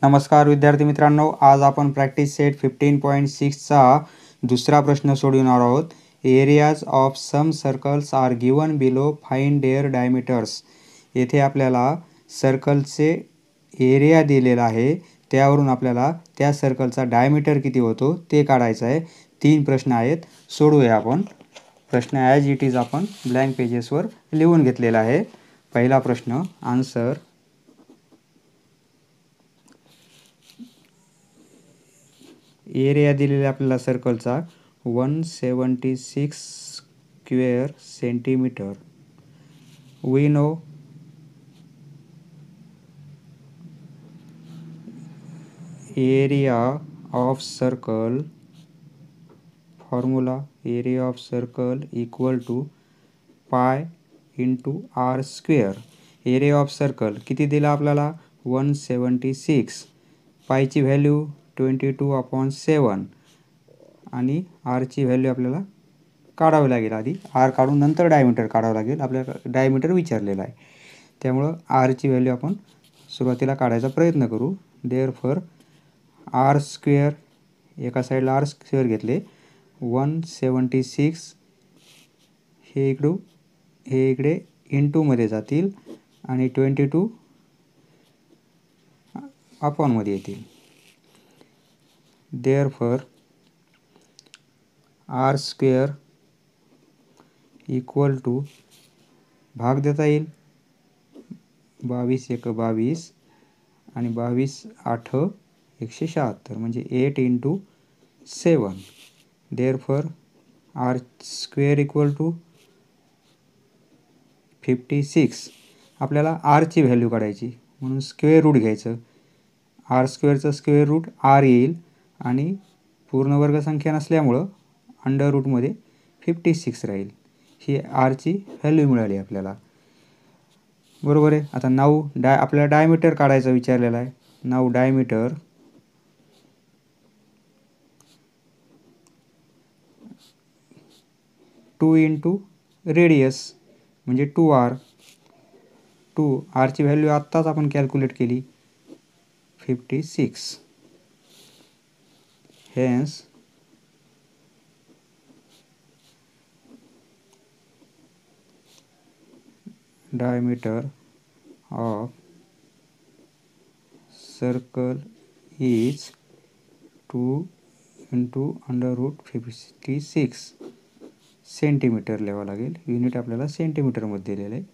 नमस्कार विद्यार्थी मित्रांनो, आज आपण प्रॅक्टिस सेट 15.6चा दुसरा प्रश्न सोडवणार आहोत. Areas of some circles are given below, find their diameters. येथे आपल्याला सर्कलचे एरिया दिलेला आहे, त्यावरून आपल्याला त्या सर्कलचा डायमीटर किती होतो ते काढायचं आहे. 3 प्रश्न आहेत, सोडवूया आपण. प्रश्न ॲज इट इज आपण ब्लँक पेजेसवर लिहून घेतलेला आहे. पहिला प्रश्न, आन्सर. एरिया दिलेला आपल्याला सर्कलचा 176 square centimetre. We know area of circle, formula area of circle equal to pi into R square. Area of circle किती दिला आपल्याला? 176. पायची व्हॅल्यू 22/7 आणि आरची व्हॅल्यू आपल्याला काढावी लागेल. आधी आर काढून नंतर डायमीटर काढावं लागेल. आपल्याला डायमीटर विचारलेला आहे, त्यामुळं आरची व्हॅल्यू आपण सुरुवातीला काढायचा प्रयत्न करू. देअरफॉर आर स्क्वेअर, एका साईडला आर स्क्वेअर घेतले, 176 हे इकडे इंटूमध्ये जातील आणि 22 अपॉनमध्ये येतील. Therefore R square equal to, भाग देता येईल, 22 × 1 = 22 आणि 22 × 8 = 176, म्हणजे 8 × 7. Therefore R square equal to 56. आपल्याला आरची व्हॅल्यू काढायची, म्हणून स्क्वेअर रूट घ्यायचं. आर स्क्वेअरचं स्क्वेअर रूट आर येईल आणि पूर्ण वर्गसंख्या नसल्यामुळं अंडर रूटमध्ये 56 राहील. ही आरची व्हॅल्यू मिळाली आपल्याला, बरोबर आहे. आता आपल्याला डायमीटर काढायचा विचारलेला आहे. Now diameter, two into radius म्हणजे 2r. आरची व्हॅल्यू आत्ताच आपण कॅल्क्युलेट केली, 56. Hence diameter of circle is 2 × √56 centimetre लिहावं लागेल. युनिट आपल्याला सेंटीमीटरमध्ये दिलेलं आहे.